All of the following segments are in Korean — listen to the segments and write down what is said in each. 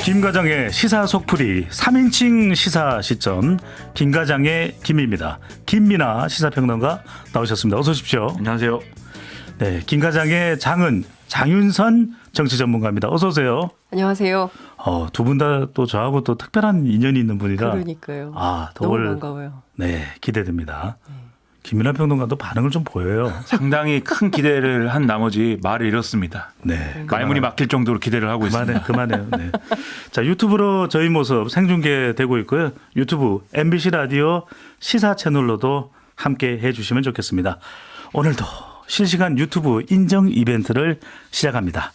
김과장의 시사속풀이 3인칭 시사 시점 김과장의 김입니다. 김민아 시사평론가 나오셨습니다. 어서 오십시오. 안녕하세요. 네, 김과장의 장은 장윤선 정치전문가입니다. 어서 오세요. 안녕하세요. 두 분 다 또 저하고 또 특별한 인연이 있는 분이라. 그러니까요. 너무 반가워요. 네, 기대됩니다. 김민아 평론가도 반응을 좀 보여요. 상당히 큰 기대를 한 나머지 말을 잃었습니다. 네, 말문이 막힐 정도로 기대를 하고 있습니다. 그만해요. 네. 자, 유튜브로 저희 모습 생중계되고 있고요. 유튜브 MBC 라디오 시사 채널로도 함께 해주시면 좋겠습니다. 오늘도 실시간 유튜브 인정 이벤트를 시작합니다.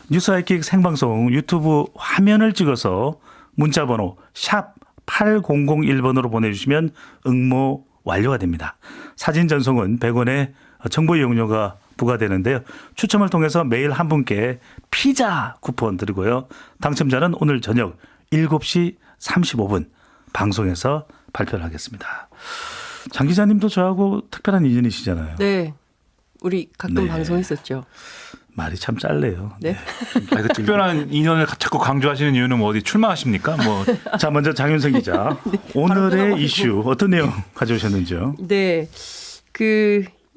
뉴스 하이킥 생방송 유튜브 화면을 찍어서 문자번호 샵 8001번으로 보내주시면 응모 완료가 됩니다. 사진 전송은 100원의 정보 이용료가 부과되는데요. 추첨을 통해서 매일 한 분께 피자 쿠폰 드리고요. 당첨자는 오늘 저녁 7시 35분 방송에서 발표를 하겠습니다. 장 기자님도 저하고 특별한 인연이시잖아요. 네. 우리 가끔 방송했었죠. 말이 참 짧네요. 네. 그 특별한 인연을 자꾸 강조하시는 이유는 뭐 어디 출마하십니까? 자, 먼저 장윤선 기자. 네, 오늘의 이슈 어떤 내용 가져오셨는지요? 네.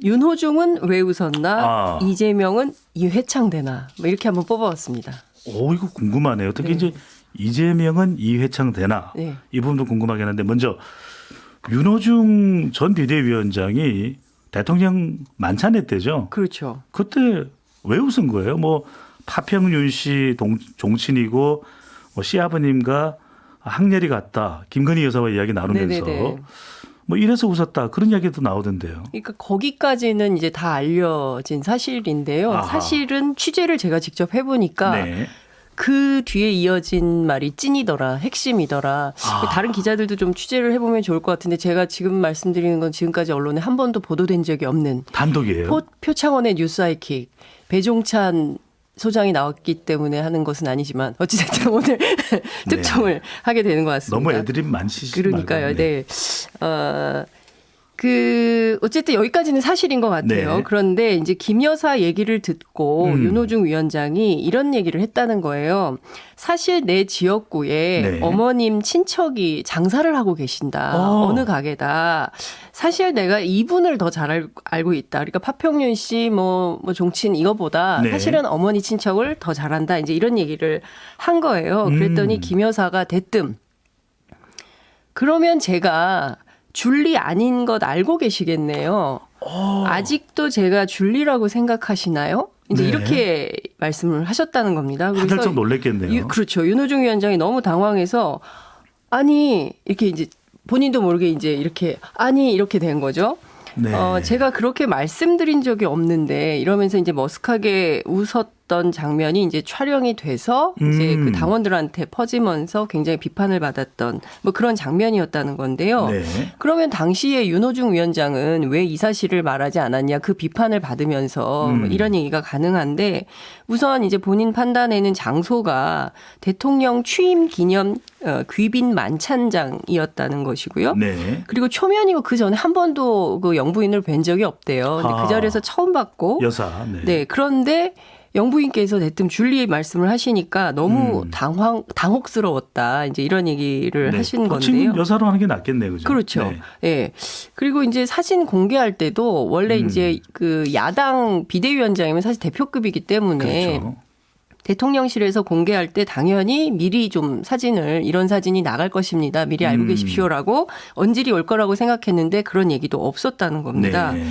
윤호중은 왜 웃었나? 이재명은 이회창되나? 뭐 이렇게 한번 뽑아봤습니다. 이거 궁금하네요. 특히 이제 이재명은 이회창 되나? 네. 이 부분도 궁금하긴 한데 먼저 윤호중 전 비대위원장이 대통령 만찬회 때죠. 그렇죠. 그때 왜 웃은 거예요? 뭐 파평윤 씨 종친이고 뭐 시아버님과 학렬이 같다. 김건희 여사와 이야기 나누면서 네네네. 뭐 이래서 웃었다. 그런 이야기도 나오던데요. 그러니까 거기까지는 이제 다 알려진 사실인데요. 아하. 사실은 취재를 제가 직접 해보니까 네. 그 뒤에 이어진 말이 찐이더라, 핵심이더라. 다른 기자들도 좀 취재를 해보면 좋을 것 같은데 제가 지금 말씀드리는 건 지금까지 언론에 한 번도 보도된 적이 없는 단독이에요. 표창원의 뉴스 하이킥, 배종찬 소장이 나왔기 때문에 하는 것은 아니지만 어찌됐든 오늘 특종을 하게 되는 것 같습니다. 너무 애드립 많으시지 그러니까요. 말고. 네. 어쨌든 여기까지는 사실인 것 같아요. 네. 그런데 이제 김 여사 얘기를 듣고 윤호중 위원장이 이런 얘기를 했다는 거예요. 사실 내 지역구에 네. 어머님 친척이 장사를 하고 계신다. 어느 가게다. 사실 내가 이분을 더 잘 알고 있다. 그러니까 파평윤 씨 뭐 종친 이거보다 네. 사실은 어머니 친척을 더 잘한다. 이제 이런 얘기를 한 거예요. 그랬더니 김 여사가 대뜸 그러면 제가 줄리 아닌 것 알고 계시겠네요. 아직도 제가 줄리라고 생각하시나요? 이제 네. 이렇게 말씀을 하셨다는 겁니다. 다들 좀 놀랬겠네요. 그렇죠. 윤호중 위원장이 너무 당황해서 아니 이렇게 이제 본인도 모르게 이제 이렇게 아니 이렇게 된 거죠. 네. 제가 그렇게 말씀드린 적이 없는데 이러면서 이제 머쓱하게 웃었던 장면이 이제 촬영이 돼서 이제 그 당원들한테 퍼지면서 굉장히 비판을 받았던 뭐 그런 장면이었다는 건데요. 네. 그러면 당시에 윤호중 위원장은 왜 이 사실을 말하지 않았냐 그 비판을 받으면서 뭐 이런 얘기가 가능한데 우선 이제 본인 판단에는 장소가 대통령 취임 기념 귀빈 만찬장이었다는 것이고요. 네. 그리고 초면이고 그 전에 한 번도 그 영부인을 뵌 적이 없대요. 근데 그 자리에서 처음 봤고. 여사. 네. 그런데 영부인께서 대뜸 줄리 말씀을 하시니까 너무 당혹스러웠다. 이제 이런 얘기를 하신 건데요. 지금 여사로 하는 게 낫겠네요. 그죠? 그렇죠. 네. 네. 그리고 이제 사진 공개할 때도 원래 이제 그 야당 비대위원장이면 사실 대표급이기 때문에 그렇죠. 대통령실에서 공개할 때 당연히 미리 좀 사진을 이런 사진이 나갈 것입니다. 미리 알고 계십시오라고 언질이 올 거라고 생각했는데 그런 얘기도 없었다는 겁니다. 네.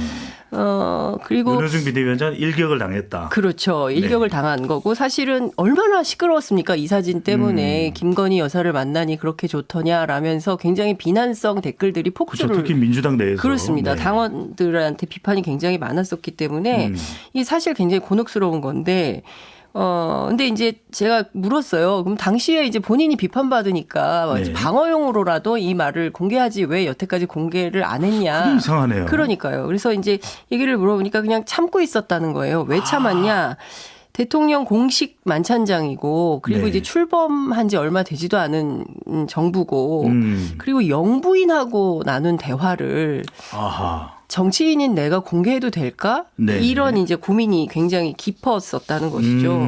그리고 윤호중 비대위원장 일격을 당했다. 그렇죠. 일격을 당한 거고 사실은 얼마나 시끄러웠습니까? 이 사진 때문에 김건희 여사를 만나니 그렇게 좋더냐라면서 굉장히 비난성 댓글들이 폭주를. 그렇죠. 특히 민주당 내에서. 그렇습니다. 네. 당원들한테 비판이 굉장히 많았었기 때문에 이게 사실 굉장히 곤혹스러운 건데 근데 이제 제가 물었어요. 그럼 당시에 이제 본인이 비판받으니까 네. 방어용으로라도 이 말을 공개하지 왜 여태까지 공개를 안 했냐. 그게 이상하네요. 그러니까요. 그래서 이제 얘기를 물어보니까 그냥 참고 있었다는 거예요. 왜 참았냐. 대통령 공식 만찬장이고 그리고 네. 이제 출범한 지 얼마 되지도 않은 정부고 그리고 영부인하고 나눈 대화를 아하. 정치인인 내가 공개해도 될까? 네. 이런 이제 고민이 굉장히 깊었었다는 것이죠.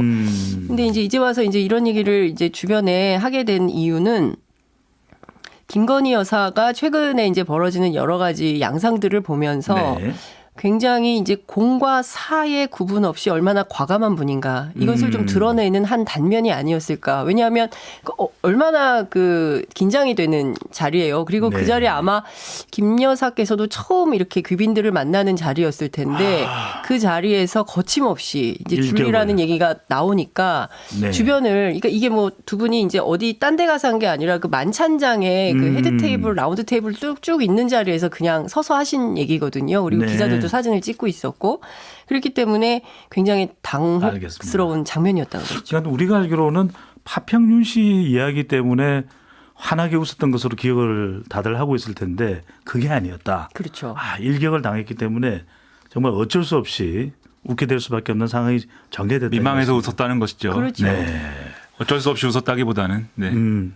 근데 이제 와서 이제 이런 얘기를 이제 주변에 하게 된 이유는 김건희 여사가 최근에 이제 벌어지는 여러 가지 양상들을 보면서 네. 굉장히 이제 공과 사의 구분 없이 얼마나 과감한 분인가 이것을 좀 드러내는 한 단면이 아니었을까. 왜냐하면 얼마나 그 긴장이 되는 자리예요. 그리고 네. 그 자리에 아마 김 여사께서도 처음 이렇게 귀빈들을 만나는 자리였을 텐데 그 자리에서 거침없이 이제 일격을. 줄리라는 얘기가 나오니까 네. 주변을 그러니까 이게 뭐 두 분이 이제 어디 딴 데 가서 한 게 아니라 그 만찬장에 그 헤드 테이블, 라운드 테이블 쭉쭉 있는 자리에서 그냥 서서 하신 얘기거든요. 그리고 네. 기자들도 사진을 찍고 있었고 그렇기 때문에 굉장히 당혹스러운 알겠습니다. 장면이었다는 거죠. 그러니까 우리가 알기로는 파평윤 씨 이야기 때문에 환하게 웃었던 것으로 기억을 다들 하고 있을 텐데 그게 아니었다. 그렇죠. 일격을 당했기 때문에 정말 어쩔 수 없이 웃게 될 수밖에 없는 상황이 전개됐다. 민망해서 이것입니다. 웃었다는 것이죠. 그렇죠. 네. 어쩔 수 없이 웃었다기보다는 네.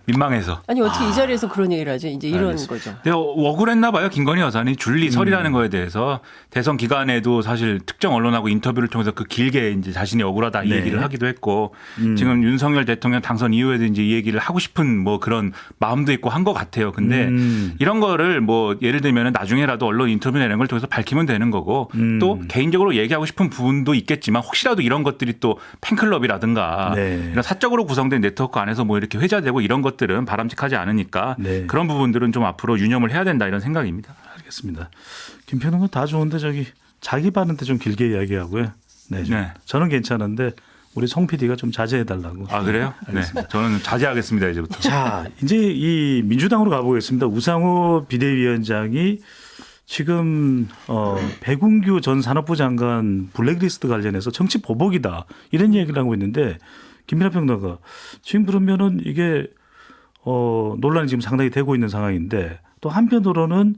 민망해서. 아니 어떻게 이 자리에서 그런 얘기를 하죠? 이제 이런 알겠습니다. 거죠. 근데 억울했나 봐요. 김건희 여사는 줄리설이라는 거에 대해서 대선 기간에도 사실 특정 언론하고 인터뷰를 통해서 그 길게 이제 자신이 억울하다 이 네. 얘기를 하기도 했고 지금 윤석열 대통령 당선 이후에도 이제 이 얘기를 하고 싶은 뭐 그런 마음도 있고 한 것 같아요. 근데 이런 거를 뭐 예를 들면 나중에라도 언론 인터뷰 내는 걸 통해서 밝히면 되는 거고 또 개인적으로 얘기하고 싶은 부분도 있겠지만 혹시라도 이런 것들이 또 팬클럽이라든가 네. 이런 사적으로 구성된 네트워크 안에서 뭐 이렇게 회자되고 이런 것들은 바람직하지 않으니까 네. 그런 부분들은 좀 앞으로 유념을 해야 된다 이런 생각입니다. 알겠습니다. 김평론가 다 좋은데 저기 자기 발언 때 좀 길게 이야기하고요. 네. 네. 저는 괜찮은데 우리 송 PD가 좀 자제해달라고. 아 그래요? 네. 저는 자제하겠습니다 이제부터. 자, 이제 이 민주당으로 가보겠습니다. 우상호 비대위원장이 지금 백운규 전 산업부 장관 블랙리스트 관련해서 정치 보복이다 이런 얘기를 하고 있는데 김민하 평론가 지금 그러면은 이게 논란이 지금 상당히 되고 있는 상황인데 또 한편으로는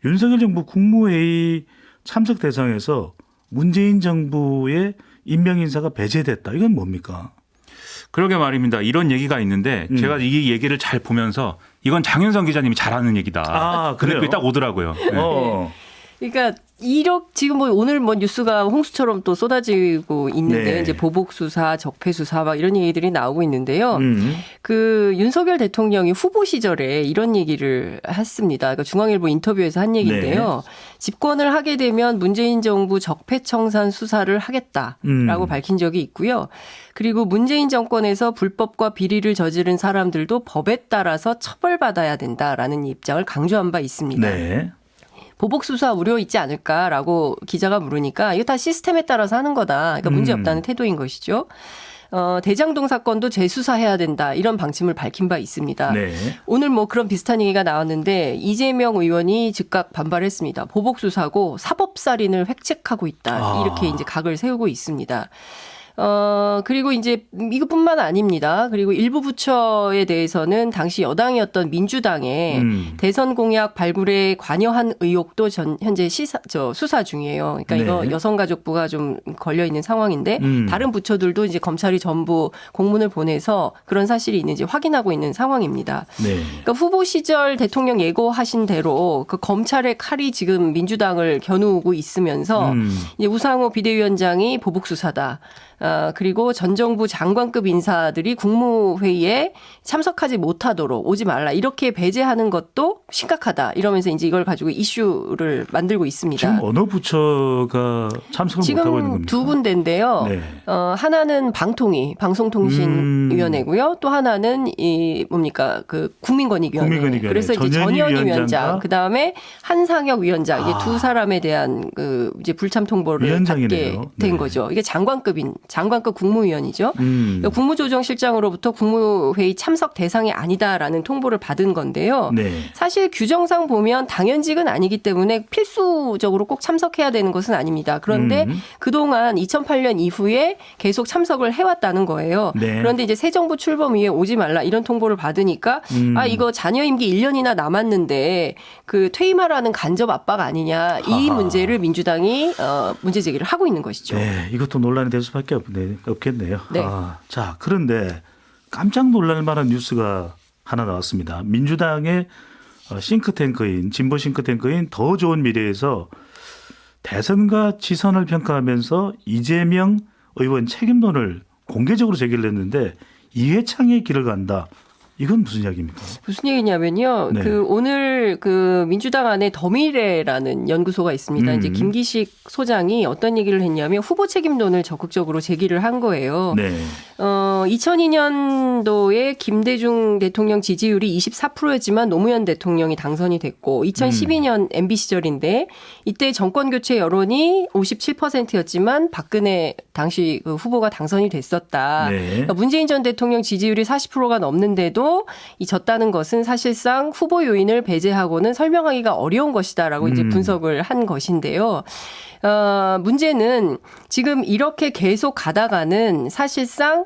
윤석열 정부 국무회의 참석 대상에서 문재인 정부의 임명 인사가 배제됐다. 이건 뭡니까? 그러게 말입니다. 이런 얘기가 있는데 제가 이 얘기를 잘 보면서 이건 장윤성 기자님이 잘하는 얘기다. 아, 근데 그래요? 그게 딱 오더라고요. 네. 그러니까 지금 뭐 오늘 뭐 뉴스가 홍수처럼 또 쏟아지고 있는데 네. 이제 보복 수사, 적폐 수사 막 이런 얘기들이 나오고 있는데요. 그 윤석열 대통령이 후보 시절에 이런 얘기를 했습니다. 그러니까 중앙일보 인터뷰에서 한 얘기인데요. 집권을 하게 되면 문재인 정부 적폐청산 수사를 하겠다라고 밝힌 적이 있고요. 그리고 문재인 정권에서 불법과 비리를 저지른 사람들도 법에 따라서 처벌받아야 된다라는 입장을 강조한 바 있습니다. 네. 보복 수사 우려 있지 않을까라고 기자가 물으니까 이거 다 시스템에 따라서 하는 거다. 그러니까 문제 없다는 태도인 것이죠. 대장동 사건도 재수사해야 된다. 이런 방침을 밝힌 바 있습니다. 네. 오늘 뭐 그런 비슷한 얘기가 나왔는데 이재명 의원이 즉각 반발했습니다. 보복 수사고 사법살인을 획책하고 있다. 이렇게 이제 각을 세우고 있습니다. 그리고 이제 이것뿐만 아닙니다. 그리고 일부 부처에 대해서는 당시 여당이었던 민주당의 대선 공약 발굴에 관여한 의혹도 현재 수사 중이에요. 그러니까 네. 이거 여성가족부가 좀 걸려 있는 상황인데 다른 부처들도 이제 검찰이 전부 공문을 보내서 그런 사실이 있는지 확인하고 있는 상황입니다. 네. 그러니까 후보 시절 대통령 예고하신 대로 그 검찰의 칼이 지금 민주당을 겨누고 있으면서 이제 우상호 비대위원장이 보복 수사다. 그리고 전 정부 장관급 인사들이 국무회의에 참석하지 못하도록 오지 말라. 이렇게 배제하는 것도 심각하다. 이러면서 이제 이걸 가지고 이슈를 만들고 있습니다. 지금 어느 부처가 참석을 못하고 있는 지금 겁니까? 두 군데인데요. 네. 하나는 방송통신위원회고요. 또 하나는 그 국민권익위원회. 국민권익위원회. 그래서 이제 전현희 전현희 위원장과 위원장, 그 다음에 한상혁 위원장, 이게 두 사람에 대한 그 이제 불참 통보를 위원장이네요. 받게 된 네. 거죠. 이게 장관급 국무위원이죠. 그러니까 국무조정실장으로부터 국무회의 참석 대상이 아니다라는 통보를 받은 건데요. 네. 사실 규정상 보면 당연직은 아니기 때문에 필수적으로 꼭 참석해야 되는 것은 아닙니다. 그런데 그동안 2008년 이후에 계속 참석을 해왔다는 거예요. 네. 그런데 이제 새 정부 출범 이후에 오지 말라 이런 통보를 받으니까 이거 자녀 임기 1년이나 남았는데 그 퇴임하라는 간접 압박 아니냐 이 문제를 민주당이 문제 제기를 하고 있는 것이죠. 네, 이것도 논란이 될 수밖에 없겠네요. 네. 자, 그런데 깜짝 놀랄 만한 뉴스가 하나 나왔습니다. 민주당의 싱크탱크인 진보 싱크탱크인 더 좋은 미래에서 대선과 지선을 평가하면서 이재명 의원 책임론을 공개적으로 제기를 했는데 이회창의 길을 간다. 이건 무슨 이야기입니까? 무슨 얘기냐면요. 네. 오늘 민주당 안에 더미래라는 연구소가 있습니다. 이제 김기식 소장이 어떤 얘기를 했냐면 후보 책임론을 적극적으로 제기를 한 거예요. 네. 2002년도에 김대중 대통령 지지율이 24%였지만 노무현 대통령이 당선이 됐고 2012년 MB 시절인데 이때 정권 교체 여론이 57%였지만 박근혜 당시 그 후보가 당선이 됐었다. 네. 그러니까 문재인 전 대통령 지지율이 40%가 넘는데도 이 졌다는 것은 사실상 후보 요인을 배제하고는 설명하기가 어려운 것이다라고 이제 분석을 한 것인데요. 문제는 지금 이렇게 계속 가다가는 사실상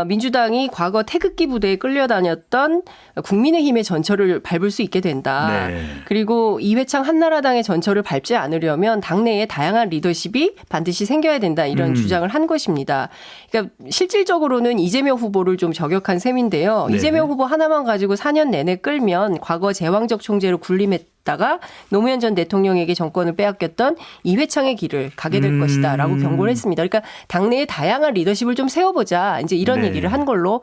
민주당이 과거 태극기 부대에 끌려다녔던 국민의힘의 전철을 밟을 수 있게 된다. 네. 그리고 이회창 한나라당의 전철을 밟지 않으려면 당내에 다양한 리더십이 반드시 생겨야 된다. 이런 주장을 한 것입니다. 그러니까 실질적으로는 이재명 후보를 좀 저격한 셈인데요. 네. 이재명 후보 하나만 가지고 4년 내내 끌면 과거 제왕적 총재로 군림했다가 노무현 전 대통령에게 정권을 빼앗겼던 이회창의 길을 가게 될 것이다라고 경고를 했습니다. 그러니까 당내에 다양한 리더십을 좀 세워보자. 이제 이런 네. 얘기를 한 걸로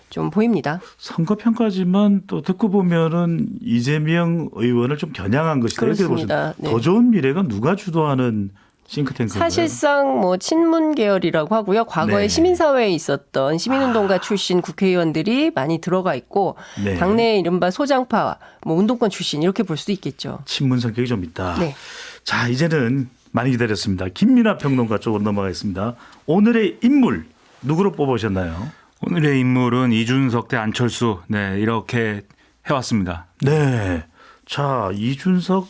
좀 보입니다. 선거평가지만 또 듣고 보면은 이재명 의원을 좀 겨냥한 것이다. 이렇게 그렇습니다. 보시면 네. 더 좋은 미래가 누가 주도하는 싱크탱크인가요? 사실상 친문 계열이라고 하고요. 과거에 네. 시민사회에 있었던 시민운동가 출신 국회의원들이 많이 들어가 있고 네. 당내 이른바 소장파, 운동권 출신 이렇게 볼 수도 있겠죠. 친문 성격이 좀 있다. 네. 자, 이제는 많이 기다렸습니다. 김민하 평론가 쪽으로 넘어가겠습니다. 오늘의 인물 누구로 뽑으셨나요? 오늘의 인물은 이준석 대 안철수 네 이렇게 해왔습니다. 네. 자, 이준석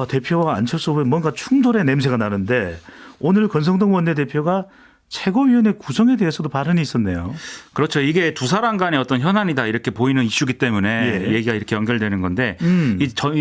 대표와 안철수 후보의 뭔가 충돌의 냄새가 나는데 오늘 권성동 원내대표가 최고위원회 구성에 대해서도 발언이 있었네요. 그렇죠. 이게 두 사람 간의 어떤 현안이다 이렇게 보이는 이슈기 때문에 예. 얘기가 이렇게 연결되는 건데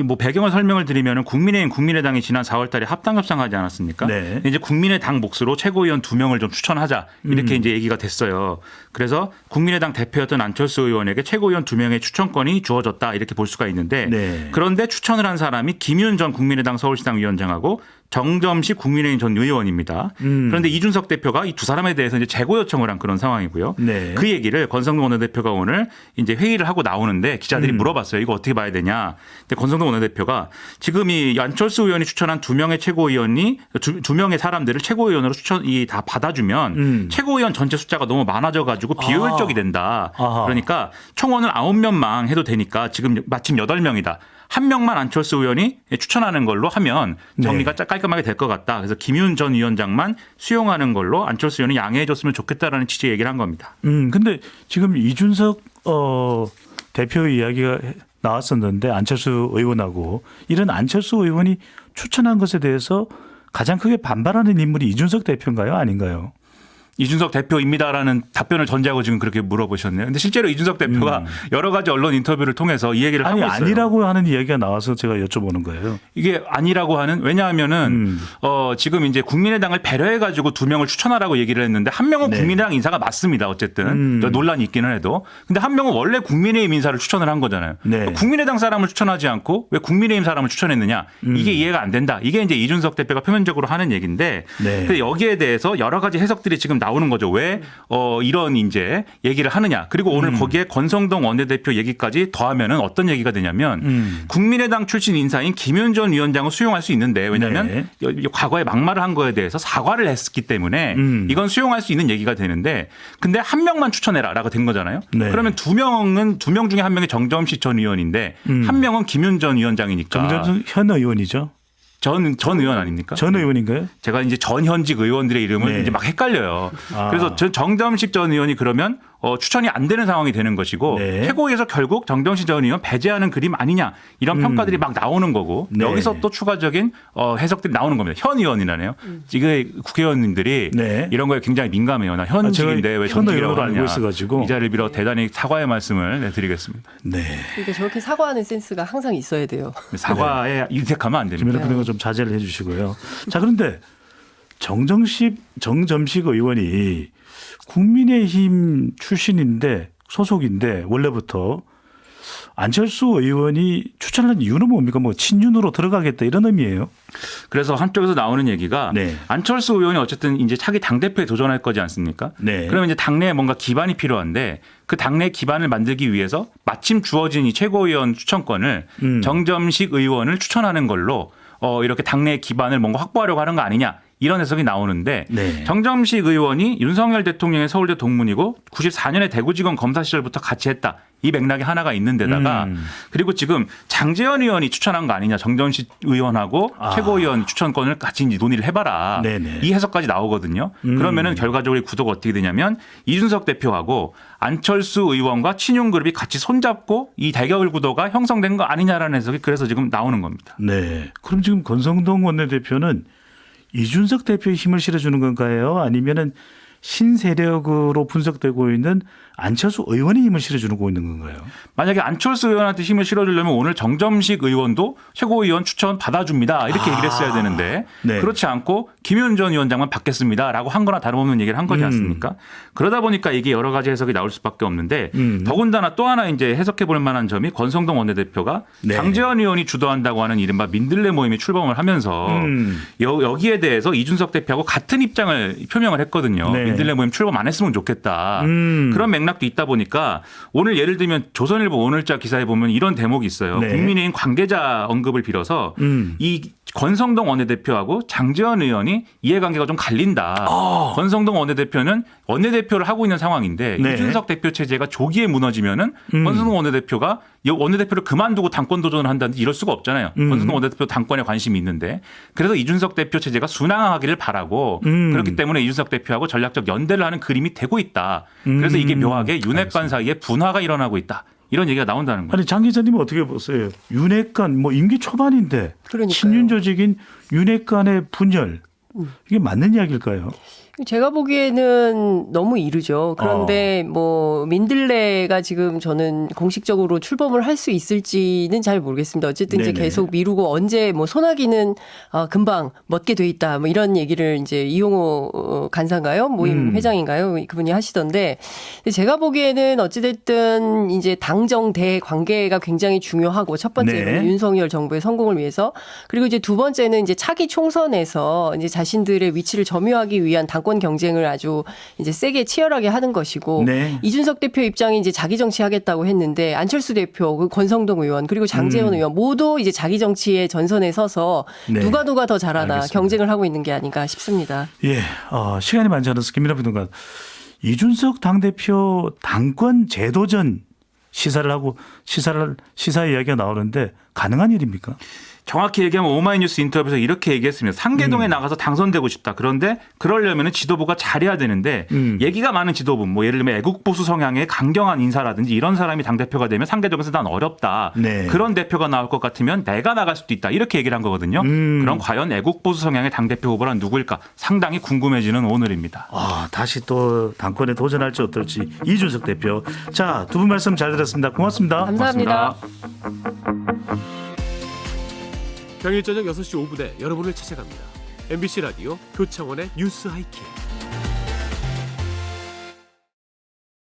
뭐 배경을 설명을 드리면은 국민의힘 국민의당이 지난 4월달에 합당 협상하지 않았습니까? 네. 이제 국민의당 몫으로 최고위원 2명을 좀 추천하자 이렇게 이제 얘기가 됐어요. 그래서 국민의당 대표였던 안철수 의원에게 최고위원 2명의 추천권이 주어졌다 이렇게 볼 수가 있는데 네. 그런데 추천을 한 사람이 김윤 전 국민의당 서울시당 위원장하고 정점식 국민의힘 전 의원입니다. 그런데 이준석 대표가 이 두 사람에 대해서 이제 재고 요청을 한 그런 상황이고요. 네. 그 얘기를 권성동 원내대표가 오늘 이제 회의를 하고 나오는데 기자들이 물어봤어요. 이거 어떻게 봐야 되냐. 근데 권성동 원내대표가 지금 이 안철수 의원이 추천한 2명의 최고위원이 2명의 사람들을 최고위원으로 추천이 다 받아주면 최고위원 전체 숫자가 너무 많아져 가지고 비효율적이 된다. 아하. 그러니까 총원을 9명만 해도 되니까 지금 마침 8명이다. 한 명만 안철수 의원이 추천하는 걸로 하면 정리가 깔끔하게 될 것 같다. 그래서 김윤 전 위원장만 수용하는 걸로 안철수 의원이 양해해 줬으면 좋겠다라는 취지의 얘기를 한 겁니다. 근데 지금 이준석 대표의 이야기가 나왔었는데 안철수 의원하고 이런 안철수 의원이 추천한 것에 대해서 가장 크게 반발하는 인물이 이준석 대표인가요? 아닌가요? 이준석 대표입니다라는 답변을 전제하고 지금 그렇게 물어보셨네요. 근데 실제로 이준석 대표가 여러 가지 언론 인터뷰를 통해서 이 얘기를 하고 있어요. 아니라고 하는 이야기가 나와서 제가 여쭤보는 거예요. 이게 아니라고 하는 왜냐하면은 지금 이제 국민의당을 배려해 가지고 2명을 추천하라고 얘기를 했는데 한 명은 네. 국민의당 인사가 맞습니다. 어쨌든 논란이 있기는 해도 근데 한 명은 원래 국민의힘 인사를 추천을 한 거잖아요. 네. 국민의당 사람을 추천하지 않고 왜 국민의힘 사람을 추천했느냐 이게 이해가 안 된다. 이게 이제 이준석 대표가 표면적으로 하는 얘기인데 네. 근데 여기에 대해서 여러 가지 해석들이 지금 나오는 거죠. 왜 이런 이제 얘기를 하느냐. 그리고 오늘 거기에 권성동 원내대표 얘기까지 더하면은 어떤 얘기가 되냐면 국민의당 출신 인사인 김윤 전 위원장을 수용할 수 있는데 왜냐하면 과거에 막말을 한 거에 대해서 사과를 했기 때문에 이건 수용할 수 있는 얘기가 되는데 근데 한 명만 추천해라라고 된 거잖아요. 네. 그러면 2명 중에 한 명이 정점식 전 의원인데 한 명은 김윤 전 위원장이니까 정점수 현 의원이죠. 전 의원 아닙니까? 전 의원인가요? 제가 이제 전현직 의원들의 이름을 네. 이제 막 헷갈려요. 아. 그래서 정점식 전 의원이 그러면 추천이 안 되는 상황이 되는 것이고 네. 최고위에서 결국 정점식 전 의원 배제하는 그림 아니냐 이런 평가들이 막 나오는 거고 네. 여기서 또 추가적인 해석들이 나오는 겁니다. 현 의원이라네요. 지금 국회의원님들이 네. 이런 거에 굉장히 민감해요. 나 현직인데 왜 현 전직이라고 의원으로 하느냐. 알고 있어가지고. 이 자리를 빌어 대단히 사과의 말씀을 드리겠습니다. 네. 그러니까 저렇게 사과하는 센스가 항상 있어야 돼요. 사과에 인색하면 안 됩니다. 김민하 그런 거 좀 자제를 해 주시고요. 자, 그런데 정점식 의원이 국민의힘 출신인데 소속인데 원래부터 안철수 의원이 추천한 이유는 뭡니까? 뭐 친윤으로 들어가겠다 이런 의미예요? 그래서 한쪽에서 나오는 얘기가 네. 안철수 의원이 어쨌든 이제 차기 당대표에 도전할 거지 않습니까? 네. 그러면 이제 당내에 뭔가 기반이 필요한데 그 당내 기반을 만들기 위해서 마침 주어진 이 최고위원 추천권을 정점식 의원을 추천하는 걸로 이렇게 당내 기반을 뭔가 확보하려고 하는 거 아니냐. 이런 해석이 나오는데 네. 정점식 의원이 윤석열 대통령의 서울대 동문이고 94년에 대구지검 검사 시절부터 같이 했다. 이 맥락이 하나가 있는 데다가 그리고 지금 장제원 의원이 추천한 거 아니냐. 정점식 의원하고 최고위원 추천권을 같이 이제 논의를 해봐라. 네네. 이 해석까지 나오거든요. 그러면은 결과적으로 이 구도가 어떻게 되냐면 이준석 대표하고 안철수 의원과 친윤그룹이 같이 손잡고 이 대결 구도가 형성된 거 아니냐라는 해석이 그래서 지금 나오는 겁니다. 네. 그럼 지금 권성동 원내대표는 이준석 대표의 힘을 실어주는 건가요? 아니면은 신세력으로 분석되고 있는 안철수 의원의 힘을 실어주고 있는 건가요? 만약에 안철수 의원한테 힘을 실어주려면 오늘 정점식 의원도 최고위원 추천 받아줍니다. 이렇게 얘기를 했어야 되는데 네. 그렇지 않고 김윤 전 위원장만 받겠습니다라고 한 거나 다름없는 얘기를 한 거지 않습니까? 그러다 보니까 이게 여러 가지 해석이 나올 수밖에 없는데 더군다나 또 하나 이제 해석해 볼 만한 점이 권성동 원내대표가 네. 장제원 의원이 주도한다고 하는 이른바 민들레 모임에 출범을 하면서 여기에 대해서 이준석 대표하고 같은 입장을 표명을 했거든요. 네. 민들레 모임 출범 안 했으면 좋겠다. 그런 맥락도 있다 보니까 오늘 예를 들면 조선일보 오늘자 기사에 보면 이런 대목이 있어요. 네. 국민의힘 관계자 언급을 빌어서 이 권성동 원내대표하고 장제원 의원이 이해관계가 좀 갈린다. 권성동 원내대표는 원내대표를 하고 있는 상황인데 네. 이준석 대표 체제가 조기에 무너지면은 권성동 원내대표가 이 원내대표를 그만두고 당권 도전을 한다든지 이럴 수가 없잖아요. 권성동 원내대표 당권에 관심이 있는데 그래서 이준석 대표 체제가 순항하기를 바라고 그렇기 때문에 이준석 대표하고 전략적 연대를 하는 그림이 되고 있다. 그래서 이게 묘하게 윤핵관 사이에 분화가 일어나고 있다. 이런 얘기가 나온다는 거예요. 아니 장 기자님은 어떻게 보세요? 윤핵관 뭐 임기 초반인데 그러니까요. 친윤 조직인 윤핵관의 분열 이게 맞는 이야기일까요? 제가 보기에는 너무 이르죠. 그런데 뭐 민들레가 지금 저는 공식적으로 출범을 할 수 있을지는 잘 모르겠습니다. 어쨌든 이제 네네. 계속 미루고 언제 뭐 소나기는 금방 멎게 돼 있다. 뭐 이런 얘기를 이제 이용호 간사인가요? 모임 회장인가요? 그분이 하시던데 제가 보기에는 어찌됐든 이제 당정대 관계가 굉장히 중요하고 첫 번째는 네. 윤석열 정부의 성공을 위해서 그리고 이제 두 번째는 이제 차기 총선에서 이제 자신들의 위치를 점유하기 위한 당권 경쟁을 아주 이제 세게 치열하게 하는 것이고 네. 이준석 대표 입장이 이제 자기 정치 하겠다고 했는데 안철수 대표, 그 권성동 의원 그리고 장제원 의원 모두 이제 자기 정치의 전선에 서서 네. 누가 더 잘하나 알겠습니다. 경쟁을 하고 있는 게 아닌가 싶습니다. 예, 시간이 많지 않아서 김민하 부동산 이준석 당대표 당권 재도전 시사를 하고 시사 이야기가 나오는데 가능한 일입니까? 정확히 얘기하면 오마이뉴스 인터뷰에서 이렇게 얘기했습니다. 상계동에 나가서 당선되고 싶다. 그런데 그러려면 지도부가 잘해야 되는데 얘기가 많은 지도부 뭐 예를 들면 애국보수 성향의 강경한 인사라든지 이런 사람이 당대표가 되면 상계동에서 난 어렵다. 네. 그런 대표가 나올 것 같으면 내가 나갈 수도 있다. 이렇게 얘기를 한 거거든요. 그럼 과연 애국보수 성향의 당대표 후보란 누구일까? 상당히 궁금해지는 오늘입니다. 다시 또 당권에 도전할지 어떨지 이준석 대표. 자, 두 분 말씀 잘 들었습니다. 고맙습니다. 감사합니다. 평일 저녁 6시 5분에 여러분을 찾아갑니다. MBC 라디오 교창원의 뉴스 하이킥.